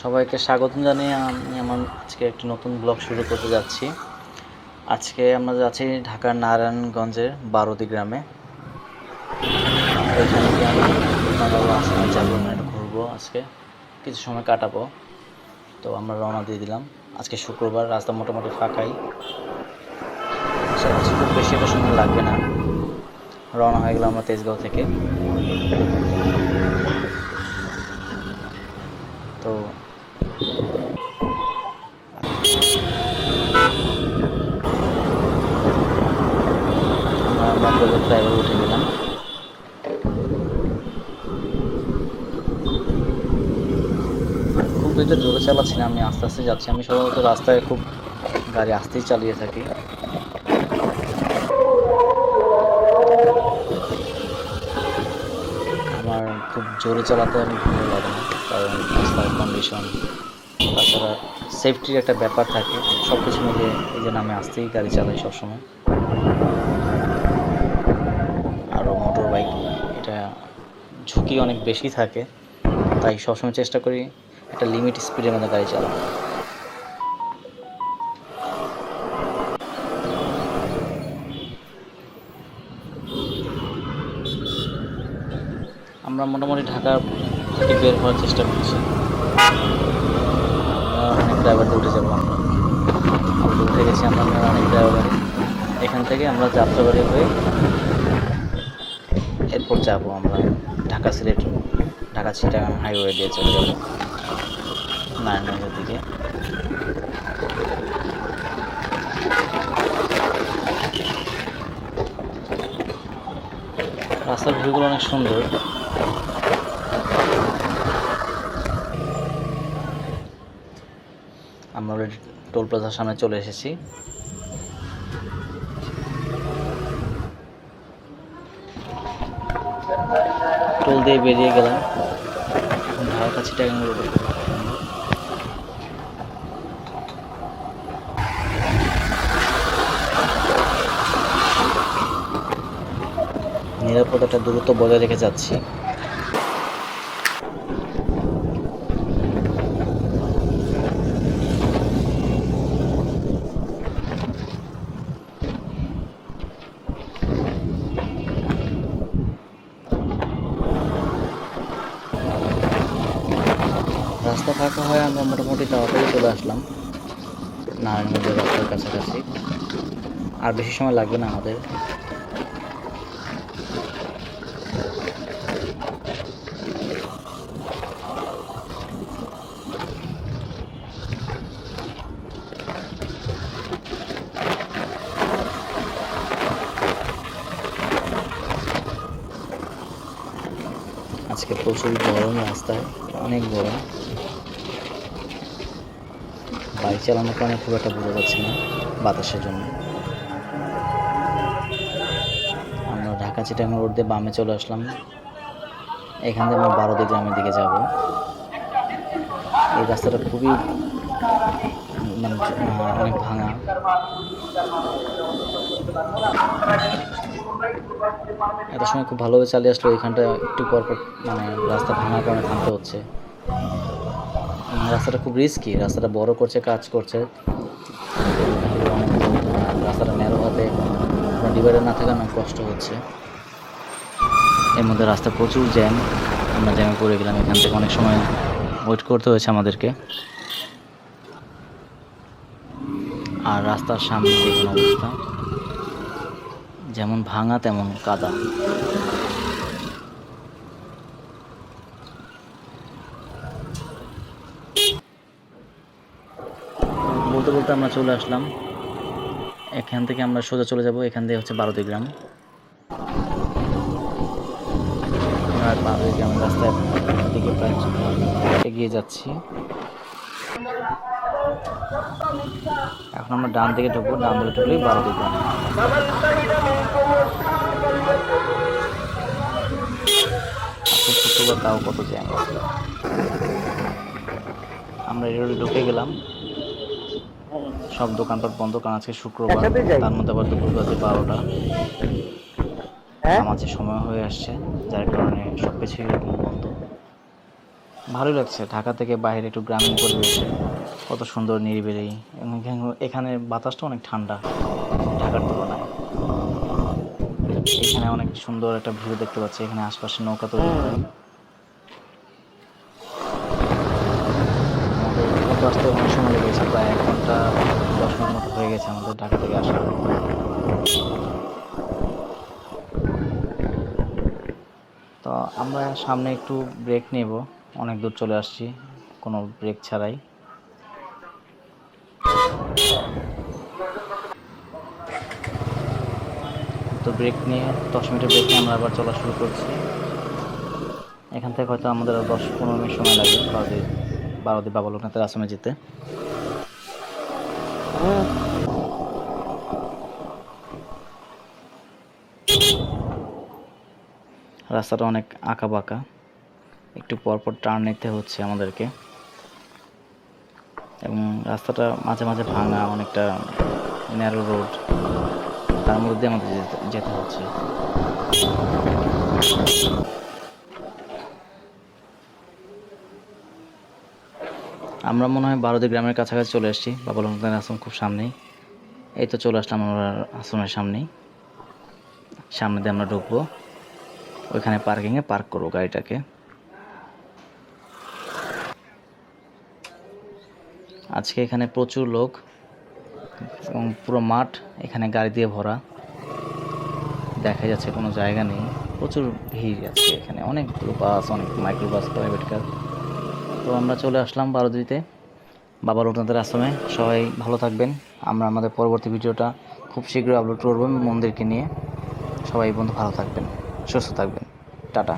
সবাইকে স্বাগতম জানিয়ে আমি আমার আজকে একটি নতুন ব্লগ শুরু করতে যাচ্ছি। আজকে আমরা যাচ্ছি ঢাকার নারায়ণগঞ্জের বারোদি গ্রামে। ওইখানে গিয়ে আমি বাবা আসামে যাবো, একটু ঘুরবো, আজকে কিছু সময় কাটাবো। তো আমরা রওনা দিয়ে দিলাম। আজকে শুক্রবার, রাস্তা মোটামুটি ফাঁকাই, আশা করছি খুব বেশি একটা সময় লাগবে না। রওনা হয়ে গেলাম আমরা তেজগাঁও থেকে। তো আমরা ড্রাইভার উঠে গেলাম। খুব এটা জোরে চালাচ্ছি না, আমি আস্তে আস্তে যাচ্ছি। আমি সাধারণত রাস্তায় খুব গাড়ি আস্তেই চালিয়ে থাকি। আমার খুব জোরে চালাতে আমি ভালো লাগে না, কারণ রাস্তার কন্ডিশন, তাছাড়া সেফটির একটা ব্যাপার থাকে, সব কিছু মিলিয়ে এই জন্য আমি আস্তেই গাড়ি চালাই সবসময়। আরও মোটর বাইক, এটা ঝুঁকি অনেক বেশি থাকে, তাই সবসময় চেষ্টা করি একটা লিমিট স্পিডের মধ্যে গাড়ি চালানো। আমরা মোটামুটি ঢাকা থেকে বের হওয়ার চেষ্টা করছি। অনেক ড্রাইভারদের উঠে যাবো আমরা উঠে গেছি আমরা অনেক ড্রাইভার। এখান থেকে আমরা যাত্রাবাড়ি হয়ে এরপর যাবো আমরা ঢাকা সিলেট, ঢাকা চিটাগাং হাইওয়ে দিয়ে চলে যাবো নারায়ণগঞ্জের দিকে। রাস্তার ভিউগুলো অনেক সুন্দর। আমরা অলরেডি টোল প্লাজার সামনে চলে এসেছি। টোল দিয়ে বেরিয়ে গেলাম, এখন ঢাকা চিটাগাং রোডে। নিরাপত্তাটা দূরত্ব বজায় রেখে যাচ্ছি। রাস্তা ফাঁকা হয় আমরা মোটামুটি তাড়াতাড়ি চলে আসলাম নারায়ণগঞ্জের রাস্তার কাছাকাছি। আর বেশি সময় লাগবে না আমাদের। আজকে প্রচুর গরম, রাস্তায় অনেক গরম। বাইক চালানোর কারণে খুব একটা বোঝা যাচ্ছে না বাতাসের জন্য। আমরা ঢাকা চিটাগাং রোড দিয়ে বামে চলে আসলাম। এখান থেকে আমরা বারোদি গ্রামের দিকে যাব। এই রাস্তাটা খুবই মানে অনেক ভাঙা। এত সময় খুব ভালোভাবে চালিয়ে আসলো, এখানটা একটু পর পর মানে রাস্তা ভাঙার কারণে থামতে হচ্ছে। রাস্তাটা খুব রিস্কি, রাস্তাটা বড় করছে, কাজ করছে। রাস্তাটা ন্যারো হাতে ডিভাইডার না থাকা অনেক কষ্ট হচ্ছে। এর মধ্যে রাস্তা প্রচুর জ্যাম, আমরা জ্যামে পড়ে গেলাম। এখান থেকে অনেক সময় ওয়েট করতে হয়েছে আমাদেরকে। আর রাস্তার সামনে দেখুন অবস্থা, যেমন ভাঙা তেমন কাদা। বলতে বলতে আমরা চলে আসলাম। এখান থেকে আমরা সোজা চলে যাব, এখান থেকে হচ্ছে বারোদি গ্রাম। আর বারোদি গ্রামের রাস্তার দিকে প্রায় এগিয়ে যাচ্ছি। এখন আমরা ডান দিকে ঢুকবো, ডান দিকে ঢুকলেই বারোদি গ্রাম। শুক্রবার তাও কত জ্যাম। আমরা এই রোডে ঢুকে গেলাম। সব দোকানপাট বন্ধ, কারণ আজকে শুক্রবার, তার মধ্যে আবার দুপুর বাজে 12টা। নামাজের সময় হয়ে আসছে, যার কারণে সব কিছুই এরকম বন্ধ। ভালোই লাগছে। ঢাকা থেকে বাইরে একটু গ্রামীণ পরিবেশে কত সুন্দর নিরিবিলি, এবং এখানে বাতাসটা অনেক ঠান্ডা ঢাকার তুলনায়। এখানে অনেক সুন্দর একটা ভিউ দেখতে পাচ্ছি। এখানে আশপাশে নৌকা তৈরি করে। আমাদের কিন্তু আসতে অনেক সময় লেগেছে, প্রায় 1 ঘন্টা 10 মিনিট মতো হয়ে গেছে আমাদের ঢাকা থেকে আসা। তো আমরা সামনে একটু ব্রেক নেব, অনেক দূর চলে আসছি কোনো ব্রেক ছাড়াই। তো ব্রেক নিয়ে 10 মিনিটের ব্রেক নিয়ে আমরা আবার চলা শুরু করছি। এখান থেকে হয়তো আমাদের 10-15 মিনিট সময় লাগে বারোদি বাবা লোকনাথের আশ্রমে যেতে। রাস্তাটা অনেক আঁকা বাঁকা, একটু পরপর টার্ন নিতে হচ্ছে আমাদেরকে, এবং রাস্তাটা মাঝে মাঝে ভাঙা, অনেকটা ন্যারো রোড, তার মধ্যে দিয়ে আমাদের যেতে হচ্ছে। আমরা মনে হয় বারোদি গ্রামের কাছাকাছি চলে এসেছি। বাবা লোকনাথের আশ্রম খুব সামনেই। এই তো চলে আসলাম আমরা আশ্রমের সামনেই। সামনে দিয়ে আমরা ঢুকবো, ওইখানে পার্কিংয়ে পার্ক করবো গাড়িটাকে। আজকে এখানে প্রচুর লোক এবং পুরো মাঠ এখানে গাড়ি দিয়ে ভরা, দেখা যাচ্ছে কোনো জায়গা নেই, প্রচুর ভিড় আছে এখানে, অনেকগুলো বাস, অনেক মাইক্রো বাস, প্রাইভেট কার। তো আমরা চলে আসলাম বারোদিতে বাবা লোকনাথের আশ্রমে। সবাই ভালো থাকবেন। আমরা আমাদের পরবর্তী ভিডিওটা খুব শীঘ্রই আপলোড করব মন্দিরকে নিয়ে। সবাই বন্ধু ভালো থাকবেন, সুস্থ থাকবেন। টাটা।